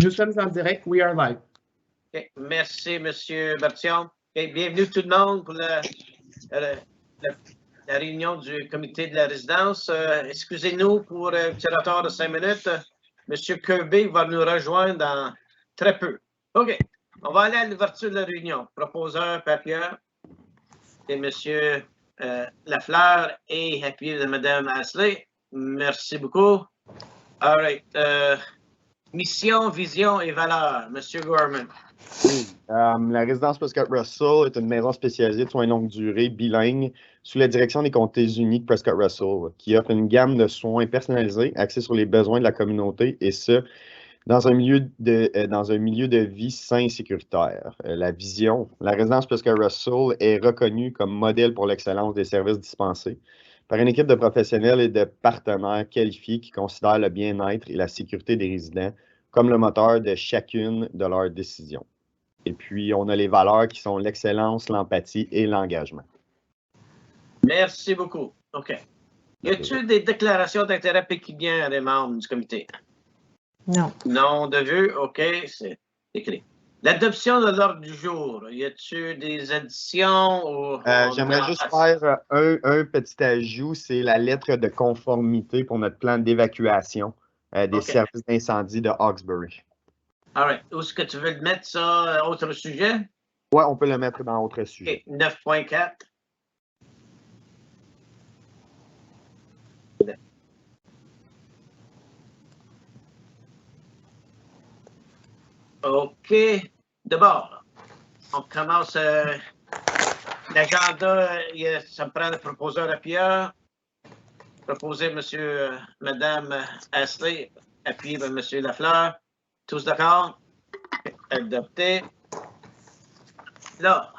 Nous sommes en direct. We are live. Okay. Merci, M. Bertillon. Okay. Bienvenue tout le monde pour la réunion du comité de la résidence. Excusez-nous pour un petit retard de 5 minutes. M. Kirby va nous rejoindre dans très peu. OK. On va aller à l'ouverture de la réunion. Proposeur, papier, et M. Lafleur et appuyé de Mme Ashley. Merci beaucoup. All right. Mission, vision et valeur, M. Gorman. Oui. La résidence Prescott Russell est une maison spécialisée de soins longue durée, bilingue, sous la direction des comtés unis de Prescott Russell, qui offre une gamme de soins personnalisés axés sur les besoins de la communauté, et ce, dans un milieu de vie sain et sécuritaire. La vision, la résidence Prescott Russell est reconnue comme modèle pour l'excellence des services dispensés par une équipe de professionnels et de partenaires qualifiés qui considèrent le bien-être et la sécurité des résidents comme le moteur de chacune de leurs décisions. Et puis, on a les valeurs qui sont l'excellence, l'empathie et l'engagement. Merci beaucoup. OK. Y a-t-il des déclarations d'intérêt pécuniaire des membres du comité? Non. Non de vue? OK, c'est écrit. L'adoption de l'ordre du jour, y a-t-il des additions? J'aimerais juste faire un petit ajout, c'est la lettre de conformité pour notre plan d'évacuation des services d'incendie de Hawkesbury. All right. Où est-ce que tu veux le mettre, ça, autre sujet? Oui, on peut le mettre dans autre sujet. Okay. 9.4. OK. D'abord, on commence l'agenda. Ça me prend le proposeur à Pierre. Proposer Madame Ashley, appuyé par M. Lafleur. Tous d'accord? Adopté. Là,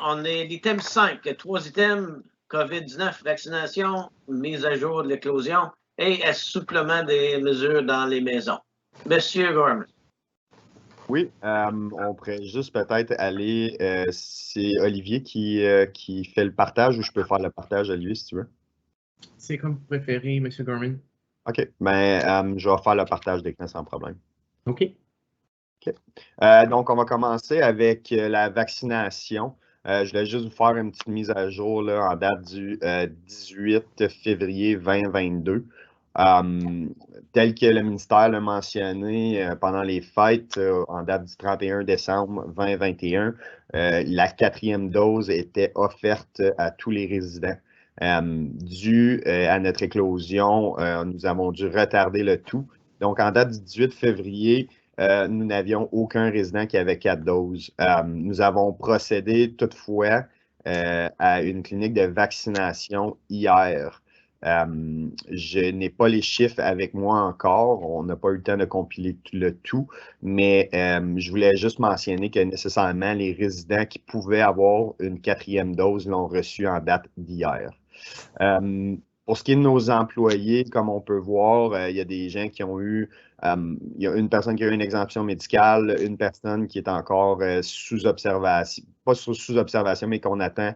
on est l'item 5, 3 items, COVID-19, vaccination, mise à jour de l'éclosion et assouplement des mesures dans les maisons. Monsieur Gorman. Oui, on pourrait juste peut-être aller, c'est Olivier qui fait le partage, ou je peux faire le partage à lui si tu veux. C'est comme vous préférez, M. Gorman. OK, ben, je vais faire le partage d'écran sans problème. OK. OK. Donc, on va commencer avec la vaccination. Je vais juste vous faire une petite mise à jour là, en date du 18 février 2022. Tel que le ministère l'a mentionné pendant les fêtes, en date du 31 décembre 2021, la 4e dose était offerte à tous les résidents. Dû à notre éclosion, nous avons dû retarder le tout. Donc, en date du 18 février, nous n'avions aucun résident qui avait 4 doses. Nous avons procédé toutefois à une clinique de vaccination hier. Je n'ai pas les chiffres avec moi encore. On n'a pas eu le temps de compiler le tout, mais je voulais juste mentionner que nécessairement les résidents qui pouvaient avoir une 4e dose l'ont reçue en date d'hier. Pour ce qui est de nos employés, comme on peut voir, il y a des gens qui ont eu, il y a une personne qui a eu une exemption médicale, une personne qui est encore sous observation, pas sous observation, mais qu'on attend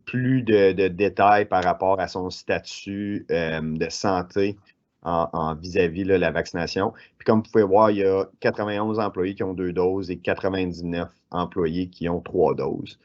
plus de détails par rapport à son statut de santé vis-à-vis de la vaccination. Puis comme vous pouvez voir, il y a 91 employés qui ont 2 doses et 99 employés qui ont 3 doses.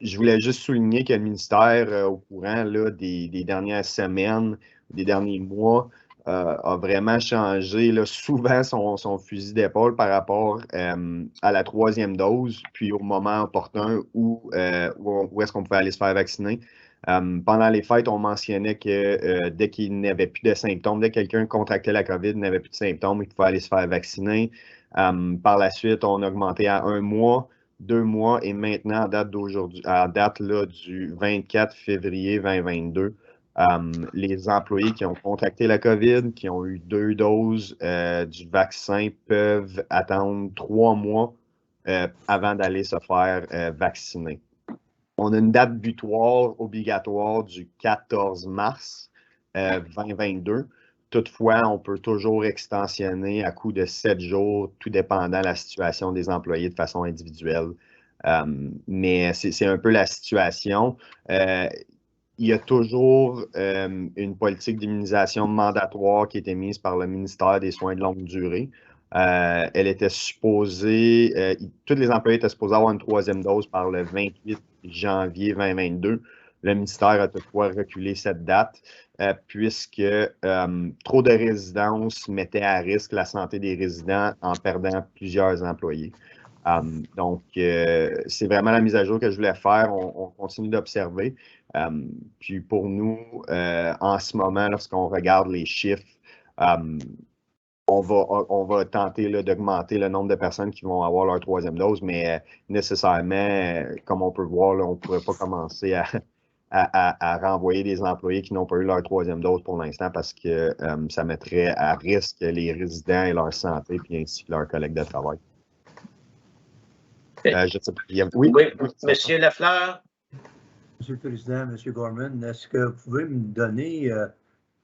Je voulais juste souligner que le ministère, au courant là, des dernières semaines, des derniers mois, a vraiment changé là, souvent son fusil d'épaule par rapport à la 3e dose, puis au moment opportun où est-ce qu'on pouvait aller se faire vacciner. Pendant les fêtes, on mentionnait que dès qu'il n'avait plus de symptômes, dès que quelqu'un contractait la COVID, n'avait plus de symptômes, il pouvait aller se faire vacciner. Par la suite, on a augmenté à 1 mois. 2 mois et maintenant, à date d'aujourd'hui, à date là, du 24 février 2022, les employés qui ont contracté la COVID, qui ont eu 2 doses du vaccin, peuvent attendre 3 mois avant d'aller se faire vacciner. On a une date butoir obligatoire du 14 mars 2022. Toutefois, on peut toujours extensionner à coup de 7 jours, tout dépendant de la situation des employés de façon individuelle. Mais c'est un peu la situation. il y a toujours une politique d'immunisation mandatoire qui a été mise par le ministère des Soins de longue durée. Elle était supposée, tous les employés étaient supposés avoir une 3e dose par le 28 janvier 2022. Le ministère a toutefois reculé cette date puisque trop de résidences mettaient à risque la santé des résidents en perdant plusieurs employés. Donc, c'est vraiment la mise à jour que je voulais faire. On continue d'observer. Puis pour nous, en ce moment, lorsqu'on regarde les chiffres, on va tenter d'augmenter le nombre de personnes qui vont avoir leur 3e dose, mais nécessairement, comme on peut voir, là, on ne pourrait pas commencer à renvoyer des employés qui n'ont pas eu leur 3e dose pour l'instant parce que ça mettrait à risque les résidents et leur santé, puis ainsi que leurs collègues de travail. Je sais pas. Oui, Monsieur Lafleur. Monsieur le Président, Monsieur Gorman, est-ce que vous pouvez me donner,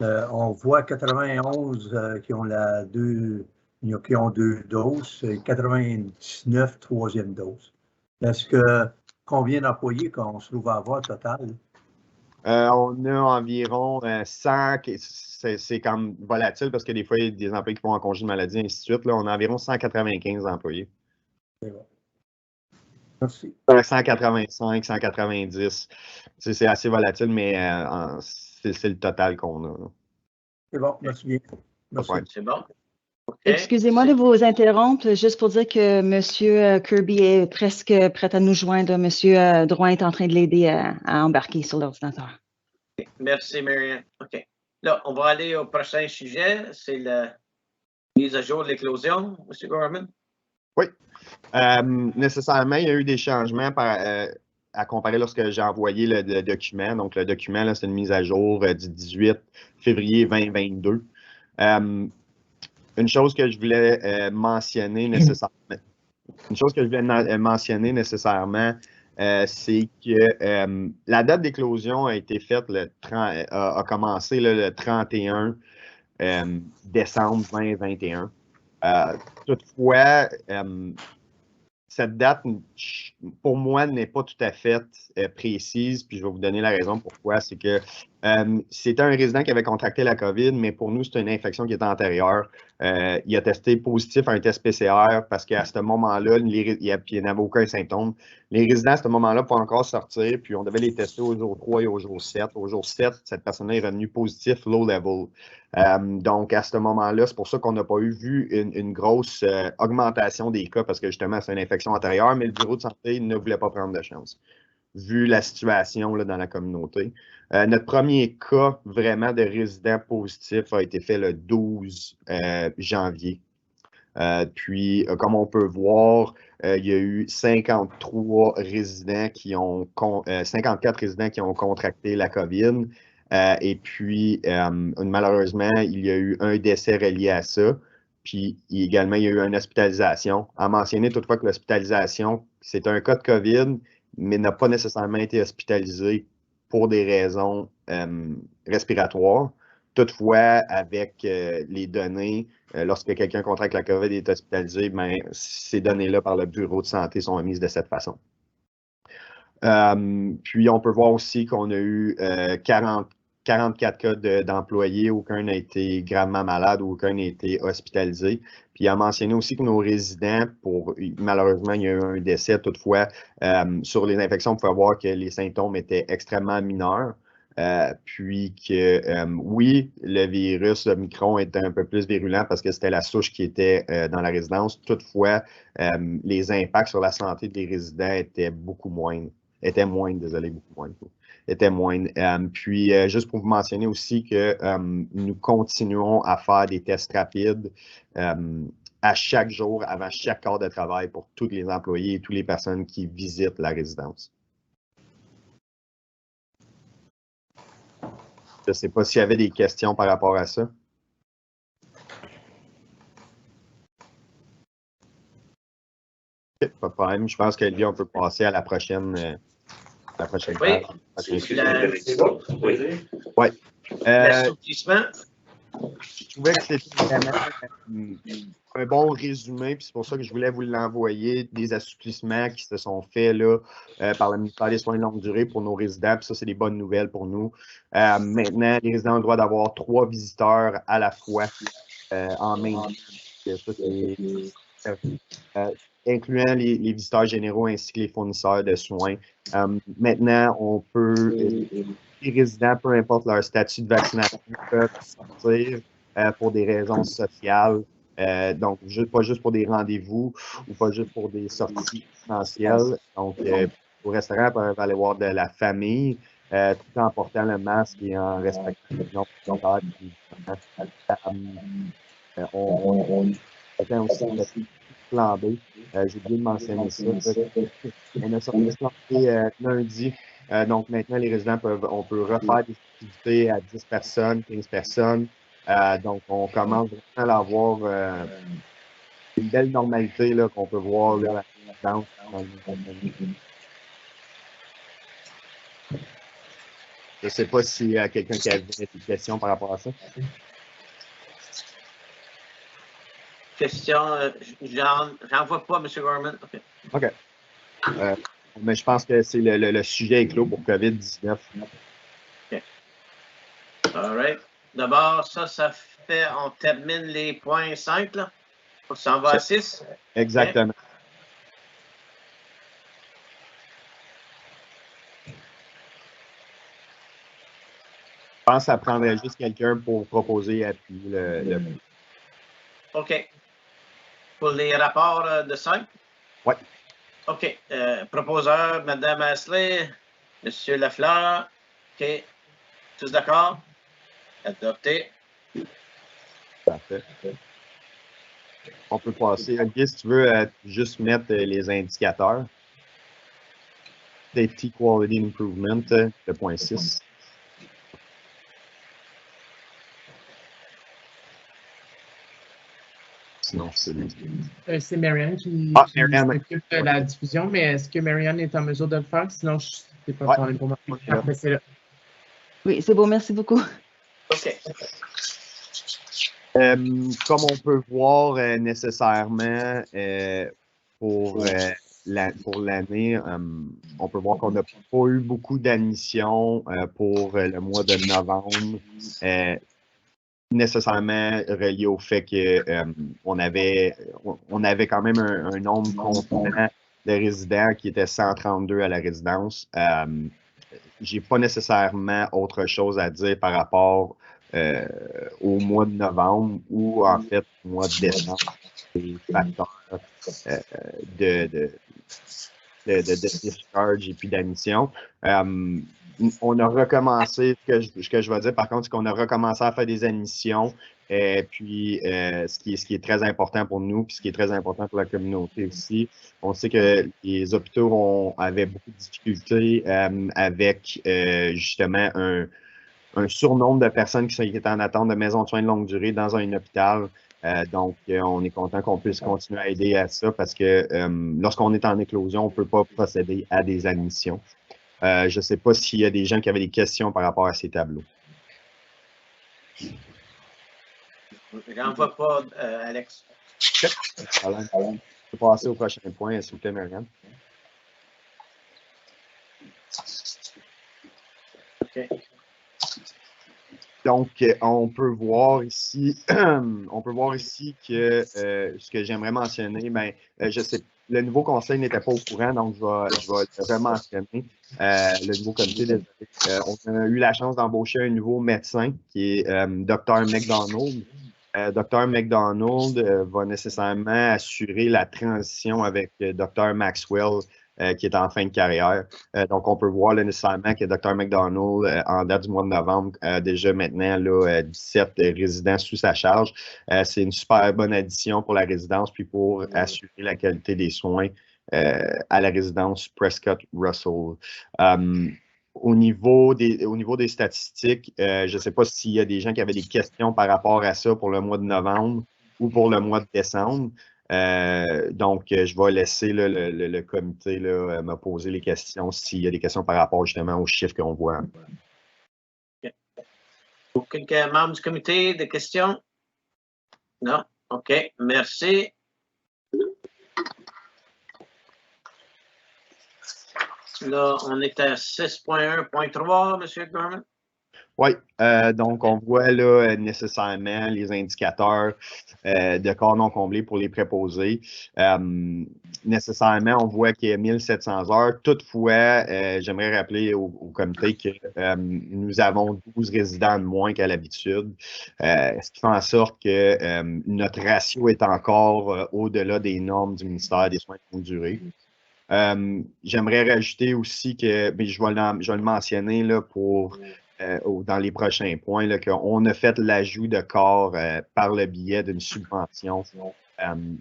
on voit 91 qui ont qui ont 2 doses, 99 3e dose. Est-ce que combien d'employés qu'on se trouve à avoir total? On a environ 100, c'est comme volatile parce que des fois, il y a des employés qui vont en congé de maladie, et ainsi de suite. Là, on a environ 195 employés. C'est bon. Merci. 185, 190. C'est assez volatile, mais c'est le total qu'on a. C'est bon, merci bien. Merci. C'est bon. Okay. Excusez-moi de vous interrompre, juste pour dire que M. Kirby est presque prêt à nous joindre. M. Drouin est en train de l'aider à embarquer sur l'ordinateur. Merci, Marianne. OK. Là, on va aller au prochain sujet. C'est la mise à jour de l'éclosion, M. Gorman. Oui. Nécessairement, il y a eu des changements à comparer lorsque j'ai envoyé le document. Donc, le document, là, c'est une mise à jour du 18 février 2022. Une chose que je voulais mentionner nécessairement, c'est que la date d'éclosion a été faite a commencé le 31 décembre 2021. Toutefois, cette date, pour moi, n'est pas tout à fait précise, puis je vais vous donner la raison pourquoi. C'est que c'était un résident qui avait contracté la COVID, mais pour nous, c'est une infection qui est antérieure. Il a testé positif à un test PCR parce qu'à ce moment-là, il n'y avait aucun symptôme. Les résidents, à ce moment-là, pouvaient encore sortir, puis on devait les tester au jour 3 et au jour 7. Au jour 7, cette personne-là est revenue positif low level. Donc, à ce moment-là, c'est pour ça qu'on n'a pas vu une grosse augmentation des cas parce que justement, c'est une infection antérieure, mais le bureau de santé ne voulait pas prendre de chance, vu la situation là, dans la communauté. Notre premier cas vraiment de résident positif a été fait le 12 janvier. Puis, comme on peut voir, il y a eu 54 résidents qui ont contracté la COVID. Et puis, malheureusement, il y a eu un décès relié à ça. Puis, également, il y a eu une hospitalisation. À mentionner toutefois que l'hospitalisation, c'est un cas de COVID, mais n'a pas nécessairement été hospitalisé pour des raisons respiratoires. Toutefois, avec les données, lorsque quelqu'un contracte la COVID et est hospitalisé, ben, ces données-là par le bureau de santé sont mises de cette façon. Puis, on peut voir aussi qu'on a eu 44 cas d'employés, aucun n'a été gravement malade, aucun n'a été hospitalisé. Puis, il a mentionné aussi que nos résidents, malheureusement, il y a eu un décès. Toutefois, sur les infections, on pouvait voir que les symptômes étaient extrêmement mineurs. Puis que, oui, le virus, le Omicron, était un peu plus virulent parce que c'était la souche qui était dans la résidence. Toutefois, les impacts sur la santé des résidents étaient beaucoup moindres. Puis, juste pour vous mentionner aussi que nous continuons à faire des tests rapides à chaque jour, avant chaque heure de travail pour tous les employés et toutes les personnes qui visitent la résidence. Je ne sais pas s'il y avait des questions par rapport à ça. Okay, pas de problème. Je pense qu'Elvie, on peut passer à la prochaine page. Oui. Ouais. L'assouplissement. Je trouvais que c'était vraiment un bon résumé, puis c'est pour ça que je voulais vous l'envoyer, des assouplissements qui se sont faits là, par le ministère des Soins de longue durée pour nos résidents, puis ça, c'est des bonnes nouvelles pour nous. Maintenant, les résidents ont le droit d'avoir 3 visiteurs à la fois en main. Ça, incluant les visiteurs généraux ainsi que les fournisseurs de soins. Maintenant, on peut, les résidents, peu importe leur statut de vaccination, peuvent sortir pour des raisons sociales. Donc, pas juste pour des rendez-vous ou pas juste pour des sorties essentielles. Donc, au restaurant, ils peuvent aller voir de la famille tout en portant le masque et en respectant les normes sanitaires. On attend aussi le plan B. J'ai oublié de mentionner ça. On a sorti le plan B lundi. Donc, maintenant, les résidents on peut refaire des activités à 10 personnes, 15 personnes. Donc, on commence vraiment à avoir une belle normalité là, qu'on peut voir là, dans Je ne sais pas s'il y a quelqu'un qui a des questions par rapport à ça. Question, j'en vois pas, M. Gorman. OK. Mais je pense que c'est le sujet est clos pour COVID-19. OK. All right. D'abord, ça fait, on termine les points 5, là. On s'en va à 6. Exactement. Okay. Je pense que ça prendrait juste quelqu'un pour proposer et appuyer le... OK. Pour les rapports de 5? Oui. OK. Proposeur, Mme Asselin, M. Lafleur. OK. Tous d'accord? Adopté. Parfait. On peut passer. Guy, si tu veux juste mettre les indicateurs. Safety Quality Improvement, le point 6. Sinon, c'est Marianne qui s'occupe de la diffusion, mais est-ce que Marianne est en mesure de le faire? Sinon, c'est pas un problème pour moi. Après, c'est là. Oui, c'est beau, merci beaucoup. OK. Comme on peut voir nécessairement pour l'année, on peut voir qu'on n'a pas eu beaucoup d'admissions pour le mois de novembre, nécessairement relié au fait qu'on avait quand même un nombre constant de résidents qui était 132 à la résidence. J'ai pas nécessairement autre chose à dire par rapport au mois de novembre ou en fait au mois de décembre, des facteurs de discharge et puis d'admission. On a recommencé, ce que je vais dire par contre, c'est qu'on a recommencé à faire des admissions. Puis, ce qui est très important pour nous, puis ce qui est très important pour la communauté aussi, on sait que les hôpitaux avaient beaucoup de difficultés avec justement un surnombre de personnes qui étaient en attente de maisons de soins de longue durée dans un hôpital. Donc, on est content qu'on puisse continuer à aider à ça parce que lorsqu'on est en éclosion, on ne peut pas procéder à des admissions. Je ne sais pas s'il y a des gens qui avaient des questions par rapport à ces tableaux. J'en vois pas, Alex. On peut passer au prochain point, s'il vous plaît, Marianne. OK. Donc, on peut voir ici que ce que j'aimerais mentionner, je sais, le nouveau conseil n'était pas au courant, donc je vais le mentionner. Le nouveau comité, on a eu la chance d'embaucher un nouveau médecin qui est Dr. McDonald. Dr. McDonald va nécessairement assurer la transition avec Dr. Maxwell, qui est en fin de carrière. Donc, on peut voir là, nécessairement que Dr. McDonald, en date du mois de novembre, a déjà maintenant là, 17 résidents sous sa charge. C'est une super bonne addition pour la résidence, puis pour assurer la qualité des soins à la résidence Prescott Russell. Au niveau des statistiques, je ne sais pas s'il y a des gens qui avaient des questions par rapport à ça pour le mois de novembre ou pour le mois de décembre. Donc, je vais laisser là, le comité là, me poser les questions s'il y a des questions par rapport justement aux chiffres qu'on voit. Okay. Quelques membres du comité, des questions? Non? OK, merci. Là, on est à 6.1.3, M. Gorman. Oui, donc on voit là nécessairement les indicateurs de corps non comblés pour les préposés. Nécessairement, on voit qu'il y a 1700 heures. Toutefois, j'aimerais rappeler au comité que nous avons 12 résidents de moins qu'à l'habitude, ce qui fait en sorte que notre ratio est encore au-delà des normes du ministère des Soins de longue durée. J'aimerais rajouter aussi que, mais je vais le mentionner là, dans les prochains points, là, qu'on a fait l'ajout de corps par le biais d'une subvention.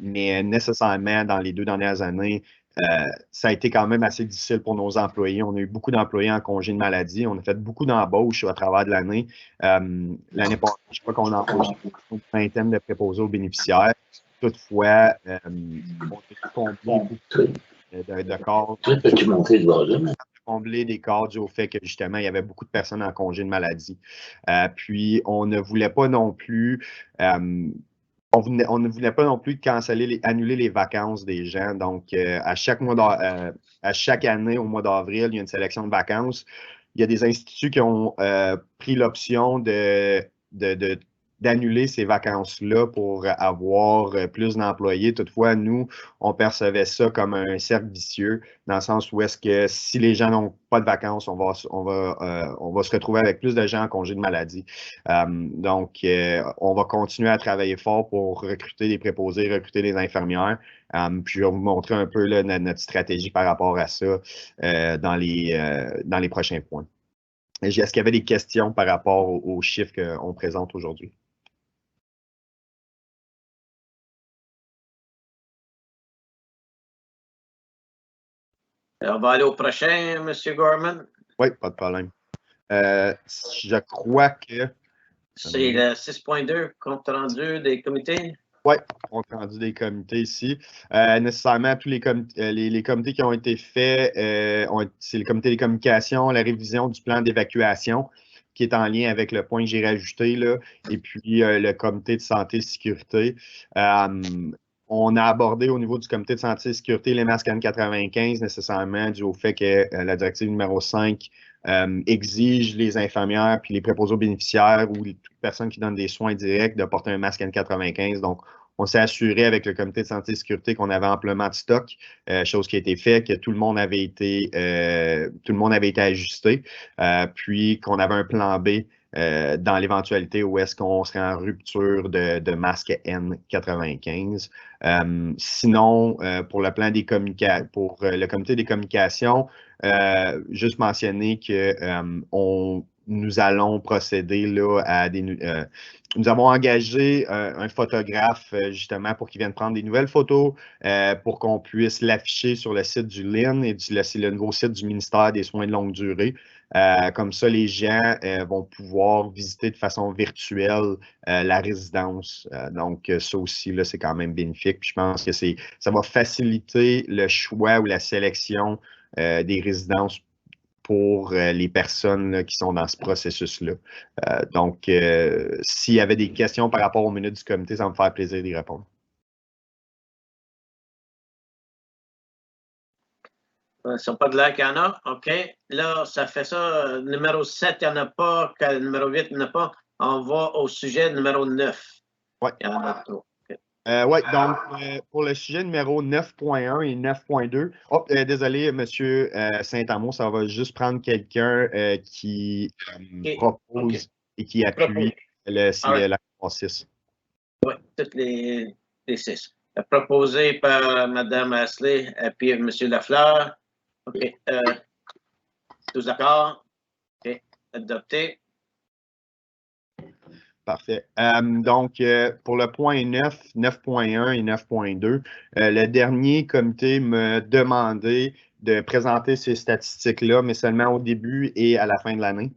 Mais nécessairement, dans les 2 dernières années, ça a été quand même assez difficile pour nos employés. On a eu beaucoup d'employés en congé de maladie. On a fait beaucoup d'embauches à travers de l'année. L'année passée, je crois qu'on a embauché une vingtaine de préposés aux bénéficiaires. Toutefois, on a comblé beaucoup de corps. Peux-tu monter le volume? Combler des corps dû au fait que justement, il y avait beaucoup de personnes en congé de maladie. Puis, on ne voulait pas non plus annuler les vacances des gens. Donc, à chaque année, au mois d'avril, il y a une sélection de vacances. Il y a des instituts qui ont pris l'option d'annuler ces vacances-là pour avoir plus d'employés. Toutefois, nous, on percevait ça comme un cercle vicieux, dans le sens où est-ce que si les gens n'ont pas de vacances, on va se retrouver avec plus de gens en congé de maladie. Donc, on va continuer à travailler fort pour recruter des préposés, recruter des infirmières. Puis, je vais vous montrer un peu là, notre stratégie par rapport à ça dans les prochains points. Est-ce qu'il y avait des questions par rapport aux chiffres qu'on présente aujourd'hui? On va aller au prochain, M. Gorman. Oui, pas de problème. Je crois que... C'est le 6.2, compte rendu des comités. Oui, compte rendu des comités ici. Nécessairement, tous les comités qui ont été faits, c'est le comité des communications, la révision du plan d'évacuation, qui est en lien avec le point que j'ai rajouté, là, et puis le comité de santé et sécurité. On a abordé au niveau du comité de santé et sécurité les masques N95, nécessairement dû au fait que la directive numéro 5 exige les infirmières puis les préposés aux bénéficiaires ou toute personne qui donne des soins directs de porter un masque N95. Donc, on s'est assuré avec le comité de santé et sécurité qu'on avait amplement de stock, chose qui a été faite, que tout le monde avait été ajusté, puis qu'on avait un plan B dans l'éventualité où est-ce qu'on serait en rupture de masque N95. Sinon, pour le plan des pour le comité des communications, juste mentionner que nous allons procéder là, à des... nous avons engagé un photographe justement pour qu'il vienne prendre des nouvelles photos pour qu'on puisse l'afficher sur le site du LIN et c'est le nouveau site du ministère des Soins de longue durée. Comme ça, les gens vont pouvoir visiter de façon virtuelle la résidence. Donc, ça aussi, là, c'est quand même bénéfique. Puis je pense que ça va faciliter le choix ou la sélection des résidences pour les personnes là, qui sont dans ce processus-là. Donc, s'il y avait des questions par rapport aux minutes du comité, ça va me faire plaisir d'y répondre. Ça n'a pas de l'air qu'il y en a. OK. Là, ça fait ça. Numéro 7, il n'y en a pas. Numéro 8, il n'y en a pas. On va au sujet numéro 9. Oui. Il y en a trop. Oui, donc pour le sujet numéro 9.1 et 9.2, désolé, M. Saint-Amour, ça va juste prendre quelqu'un qui propose et qui appuie la 6. Oui, toutes les 6. Proposé par Mme Astley et puis M. Lafleur. OK. Tous d'accord? OK. Adopté. Parfait. Donc, pour le point 9, 9.1 et 9.2, le dernier comité m'a demandé de présenter ces statistiques-là, mais seulement au début et à la fin de l'année.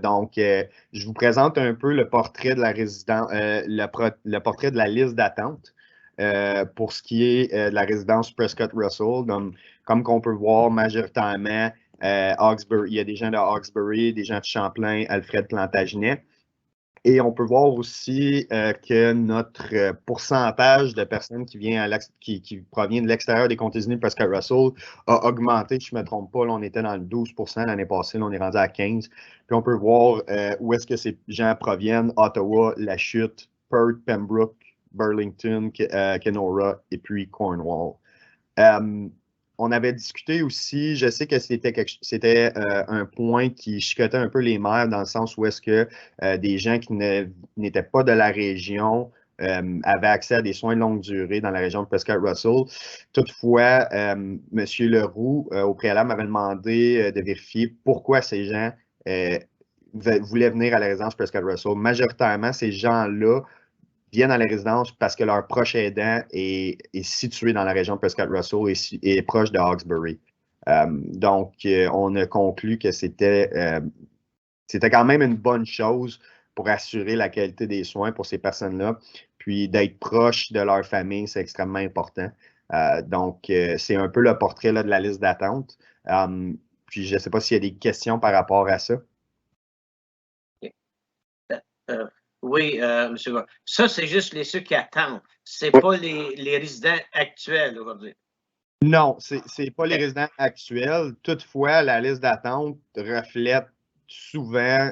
Donc, je vous présente un peu le portrait de la résidence, le portrait de la liste d'attente pour ce qui est de la résidence Prescott Russell. Donc, comme qu'on peut voir majoritairement, Hawkesbury, il y a des gens de Hawkesbury, des gens de Champlain, Alfred Plantagenet. Et on peut voir aussi que notre pourcentage de personnes qui provient de l'extérieur des comtés unis de Prescott-Russell a augmenté. Si je ne me trompe pas, là, on était dans le 12% l'année passée, là, on est rendu à 15%. Puis on peut voir où est-ce que ces gens proviennent: Ottawa, La Chute, Perth, Pembroke, Burlington, Kenora et puis Cornwall. On avait discuté aussi, je sais que c'était un point qui chicotait un peu les maires dans le sens où est-ce que des gens qui n'étaient pas de la région avaient accès à des soins de longue durée dans la région de Prescott-Russell. Toutefois, M. Leroux, au préalable, m'avait demandé de vérifier pourquoi ces gens voulaient venir à la résidence Prescott-Russell. Majoritairement, ces gens-là viennent à la résidence parce que leur proche aidant est situé dans la région de Prescott-Russell et est proche de Hawkesbury. Donc, on a conclu que c'était quand même une bonne chose pour assurer la qualité des soins pour ces personnes-là. Puis, d'être proche de leur famille, c'est extrêmement important. Donc, c'est un peu le portrait là, de la liste d'attente. Puis, je ne sais pas s'il y a des questions par rapport à ça. Oui, M. Gordon. Ça, c'est juste ceux qui attendent. Ce n'est pas les résidents actuels aujourd'hui. Non, ce n'est pas les résidents actuels. Toutefois, la liste d'attente reflète souvent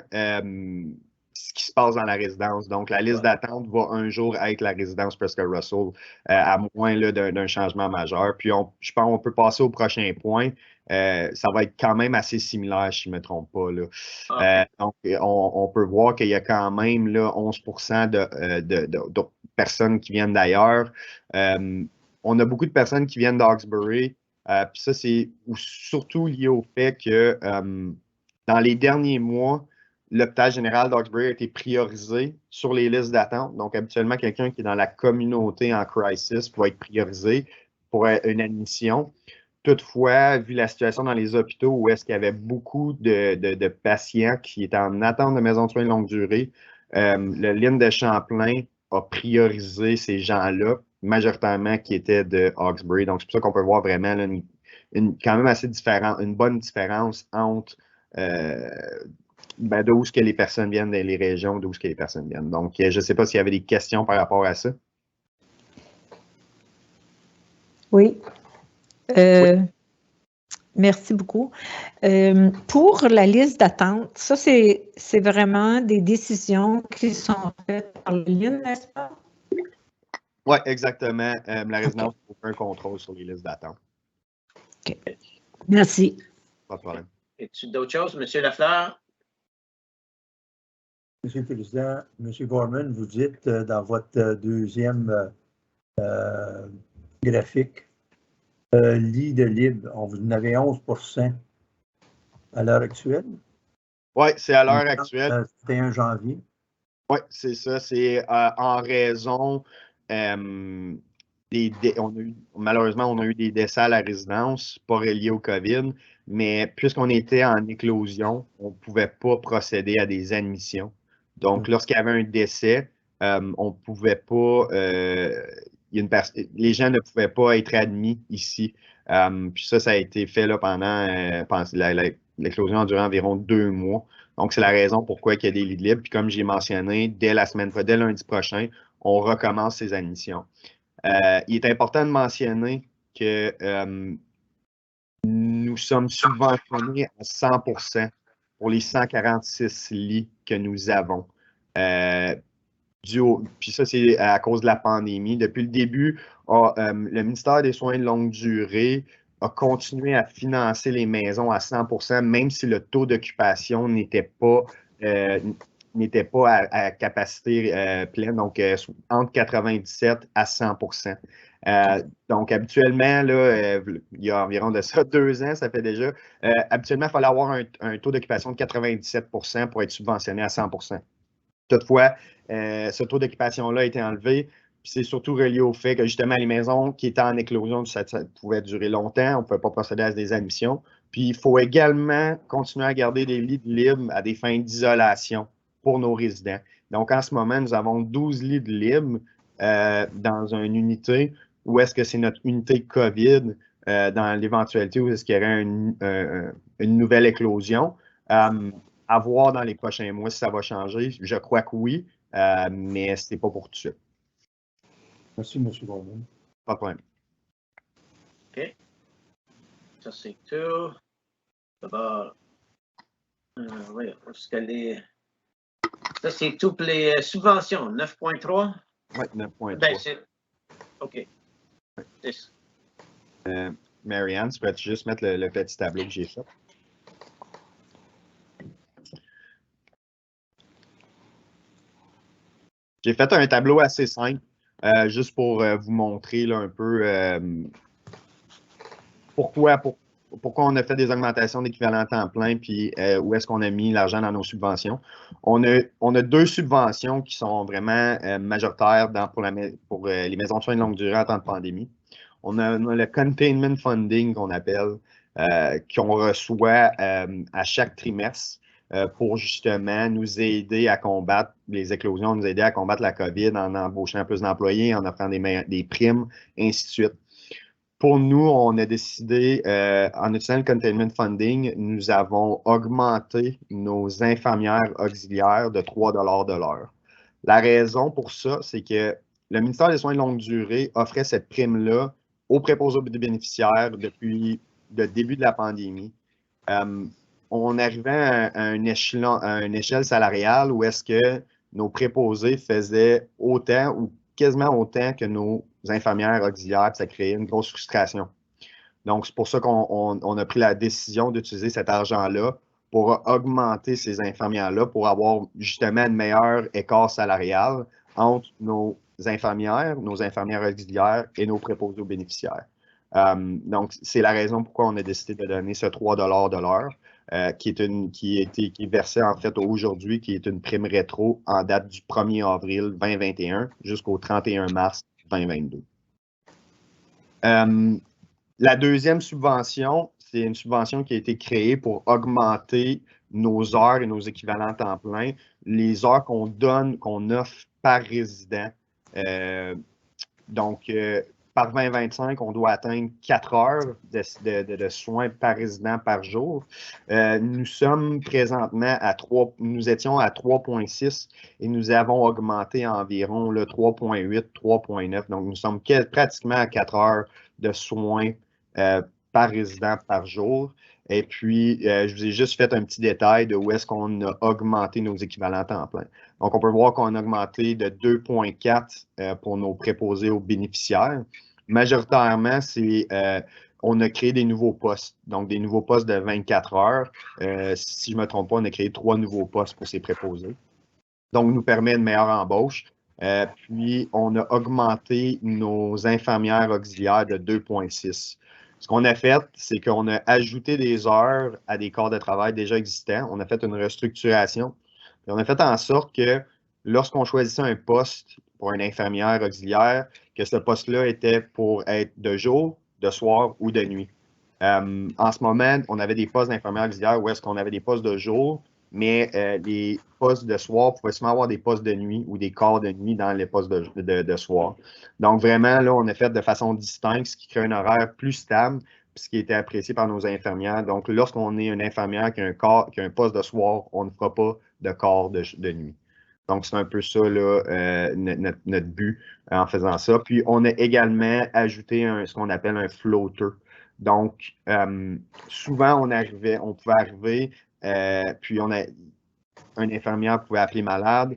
ce qui se passe dans la résidence. Donc, la liste d'attente va un jour être la résidence Prescott-Russell, à moins d'un changement majeur. Puis, je pense qu'on peut passer au prochain point. Ça va être quand même assez similaire, si je ne me trompe pas. Là. Donc, on peut voir qu'il y a quand même là, 11% de personnes qui viennent d'ailleurs. On a beaucoup de personnes qui viennent d'Hawkesbury. Puis ça, c'est surtout lié au fait que dans les derniers mois, l'hôpital général d'Hawkesbury a été priorisé sur les listes d'attente. Donc, habituellement, quelqu'un qui est dans la communauté en crisis va être priorisé pour une admission. Toutefois, vu la situation dans les hôpitaux où est-ce qu'il y avait beaucoup de patients qui étaient en attente de maison de soins de longue durée, le LHIN de Champlain a priorisé ces gens-là, majoritairement qui étaient de Hawkesbury. Donc, c'est pour ça qu'on peut voir vraiment là, quand même assez une bonne différence entre d'où est-ce que les personnes viennent dans les régions, d'où est-ce que les personnes viennent. Donc, je ne sais pas s'il y avait des questions par rapport à ça. Oui. Merci beaucoup. Pour la liste d'attente, ça, c'est vraiment des décisions qui sont faites par le LHIN, n'est-ce pas? Oui, exactement. La résidence a aucun contrôle sur les listes d'attente. OK. Merci. Pas de problème. Es-tu d'autres choses, M. Lafleur? Monsieur le Président, M. Gorman, vous dites dans votre deuxième graphique, lits de libre, vous en avez 11% à l'heure actuelle? Oui, c'est à l'heure actuelle. C'était 1 janvier. Oui, c'est ça. C'est en raison malheureusement, on a eu des décès à la résidence, pas reliés au COVID, mais puisqu'on était en éclosion, on ne pouvait pas procéder à des admissions. Donc, lorsqu'il y avait un décès, on ne pouvait pas, les gens ne pouvaient pas être admis ici. Puis ça a été fait là, pendant l'éclosion a duré environ 2 mois. Donc, c'est la raison pourquoi il y a des lits libres. Puis comme j'ai mentionné, dès lundi prochain, on recommence ces admissions. Il est important de mentionner que nous sommes subventionnés à 100% pour les 146 lits que nous avons. Puis ça, c'est à cause de la pandémie. Depuis le début, le ministère des Soins de longue durée a continué à financer les maisons à 100%, même si le taux d'occupation n'était pas à capacité pleine, donc entre 97 à 100%. Donc, habituellement, là, il y a environ de ça 2 ans, ça fait déjà, habituellement, il fallait avoir un taux d'occupation de 97% pour être subventionné à 100%. Toutefois, ce taux d'occupation-là a été enlevé. C'est surtout relié au fait que justement, les maisons qui étaient en éclosion, ça pouvait durer longtemps. On ne pouvait pas procéder à des admissions. Puis, il faut également continuer à garder des lits libres à des fins d'isolation pour nos résidents. Donc, en ce moment, nous avons 12 lits libres dans une unité où est-ce que c'est notre unité COVID dans l'éventualité où est-ce qu'il y aurait une nouvelle éclosion. À voir dans les prochains mois si ça va changer. Je crois que oui, mais ce n'est pas pour tout de suite. Merci, M. Gorman. Pas de problème. OK. Ça, c'est tout. D'abord, oui, parce que ça, c'est toutes les subventions. 9.3? Oui, 9.3. Ben, c'est... OK. Marianne, tu peux juste mettre le petit tableau que j'ai fait? J'ai fait un tableau assez simple, juste pour vous montrer là, un peu pourquoi on a fait des augmentations d'équivalent temps plein, puis où est-ce qu'on a mis l'argent dans nos subventions. On a 2 subventions qui sont vraiment majoritaires pour les maisons de soins de longue durée en temps de pandémie. On a le containment funding qu'on appelle, qu'on reçoit à chaque trimestre pour justement nous aider à combattre les éclosions, nous aider à combattre la COVID en embauchant plus d'employés, en offrant des primes, ainsi de suite. Pour nous, on a décidé, en utilisant le containment funding, nous avons augmenté nos infirmières auxiliaires de 3 $ de l'heure. La raison pour ça, c'est que le ministère des Soins de longue durée offrait cette prime-là aux préposés aux bénéficiaires depuis le début de la pandémie. On arrivait à une échelle salariale où est-ce que nos préposés faisaient autant ou quasiment autant que nos infirmières auxiliaires, puis ça créait une grosse frustration. Donc, c'est pour ça qu'on a pris la décision d'utiliser cet argent-là pour augmenter ces infirmières-là, pour avoir justement un meilleur écart salarial entre nos infirmières auxiliaires et nos préposés aux bénéficiaires. Donc, c'est la raison pourquoi on a décidé de donner ce 3 $ de l'heure, qui est versé en fait aujourd'hui, qui est une prime rétro en date du 1er avril 2021 jusqu'au 31 mars 2022. La deuxième subvention, c'est une subvention qui a été créée pour augmenter nos heures et nos équivalents temps plein, les heures qu'on donne, qu'on offre par résident. Donc, par 2025, on doit atteindre 4 heures de soins par résident par jour. Nous sommes présentement nous étions à 3,6 et nous avons augmenté à environ 3,8, 3,9. Donc, nous sommes pratiquement à 4 heures de soins par résident par jour. Et puis, je vous ai juste fait un petit détail de où est-ce qu'on a augmenté nos équivalents temps plein. Donc, on peut voir qu'on a augmenté de 2,4 pour nos préposés aux bénéficiaires. Majoritairement, on a créé des nouveaux postes, donc des nouveaux postes de 24 heures. Si je ne me trompe pas, on a créé 3 nouveaux postes pour ces préposés. Donc, nous permet une meilleure embauche. Puis, on a augmenté nos infirmières auxiliaires de 2,6. Ce qu'on a fait, c'est qu'on a ajouté des heures à des corps de travail déjà existants. On a fait une restructuration. Puis on a fait en sorte que lorsqu'on choisissait un poste pour une infirmière auxiliaire, que ce poste-là était pour être de jour, de soir ou de nuit. En ce moment, on avait des postes d'infirmière auxiliaire où est-ce qu'on avait des postes de jour, mais les postes de soir pouvaient seulement avoir des postes de nuit ou des corps de nuit dans les postes de soir. Donc, vraiment, là, on a fait de façon distincte, ce qui crée un horaire plus stable, puis ce qui était apprécié par nos infirmières. Donc, lorsqu'on est une infirmière qui a un poste de soir, on ne fera pas de corps de nuit. Donc, c'est un peu ça, là, notre but en faisant ça. Puis, on a également ajouté ce qu'on appelle un floater. Donc, souvent, on pouvait arriver, puis une infirmière pouvait appeler malade.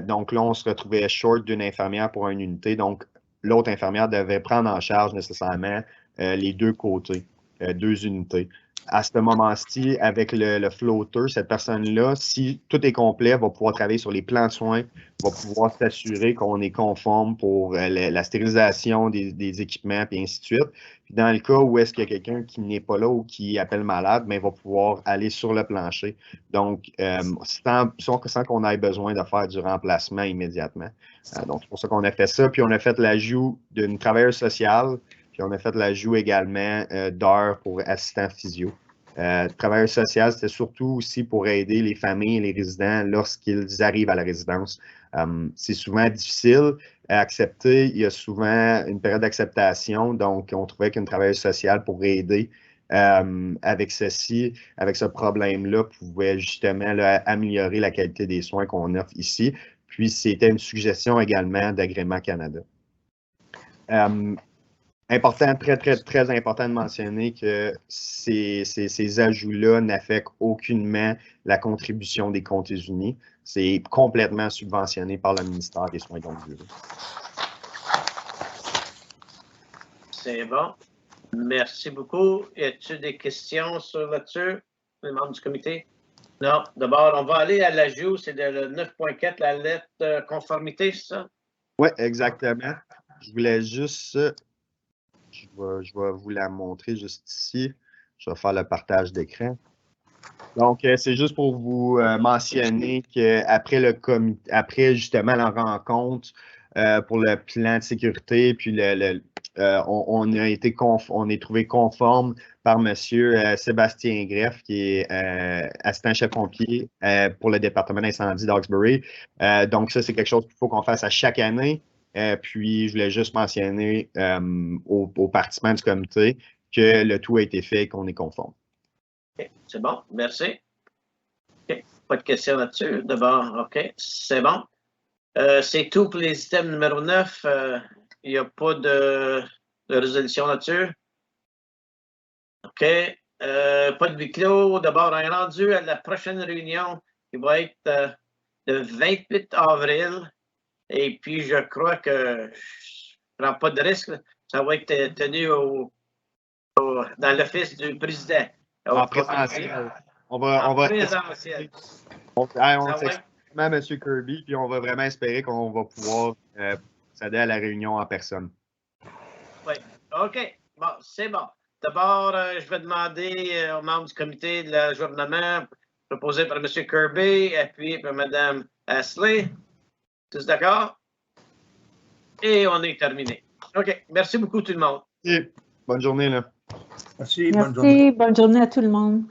Donc là, on se retrouvait short d'une infirmière pour une unité. Donc, l'autre infirmière devait prendre en charge nécessairement les 2 côtés, 2 unités. À ce moment-ci, avec le floater, cette personne-là, si tout est complet, va pouvoir travailler sur les plans de soins, va pouvoir s'assurer qu'on est conforme pour la stérilisation des équipements, et ainsi de suite. Puis dans le cas où est-ce qu'il y a quelqu'un qui n'est pas là ou qui appelle malade, bien, il va pouvoir aller sur le plancher. Donc, sans qu'on ait besoin de faire du remplacement immédiatement. Donc, c'est pour ça qu'on a fait ça. Puis, on a fait l'ajout d'une travailleuse sociale. Puis, on a fait l'ajout également d'heures pour assistant physio. Travailleur social, c'était surtout aussi pour aider les familles et les résidents lorsqu'ils arrivent à la résidence. C'est souvent difficile à accepter. Il y a souvent une période d'acceptation. Donc, on trouvait qu'une travailleuse sociale pourrait aider avec ceci, avec ce problème-là, pouvait justement là, améliorer la qualité des soins qu'on offre ici. Puis, c'était une suggestion également d'Agrément Canada. Important, très important de mentionner que ces ajouts-là n'affectent aucunement la contribution des comptes unis. C'est complètement subventionné par le ministère des Soins de longue durée. C'est bon. Merci beaucoup. Y a-t-il des questions là-dessus, les membres du comité? Non. D'abord, on va aller à l'ajout. C'est le 9.4, la lettre conformité, c'est ça? Oui, exactement. Je voulais juste... Je vais vous la montrer juste ici. Je vais faire le partage d'écran. Donc, c'est juste pour vous mentionner qu'après justement la rencontre pour le plan de sécurité, puis on est trouvé conforme par M. Sébastien Greff, qui est assistant chef pompier pour le département d'incendie d'Hawkesbury. Donc, ça, c'est quelque chose qu'il faut qu'on fasse à chaque année. Puis, je voulais juste mentionner aux participants du comité que le tout a été fait et qu'on est conforme. OK, c'est bon, merci. OK, pas de questions là-dessus. D'abord, OK, c'est bon. C'est tout pour les items numéro 9. Il n'y a pas de résolution là-dessus. OK. Pas de huis clos. D'abord, on est rendu à la prochaine réunion qui va être le 28 avril. Et puis, je crois que je ne prends pas de risque. Ça va être tenu dans l'office du président. En présentiel. On va présentiel. On s'exprime à M. Kirby, puis on va vraiment espérer qu'on va pouvoir procéder à la réunion en personne. Oui. OK. Bon, c'est bon. D'abord, je vais demander aux membres du comité de l'ajournement proposé par M. Kirby et puis par Mme Ashley. Tous d'accord? Et on est terminé. OK. Merci beaucoup tout le monde. Et bonne journée, là. Merci, bonne journée. Bonne journée à tout le monde.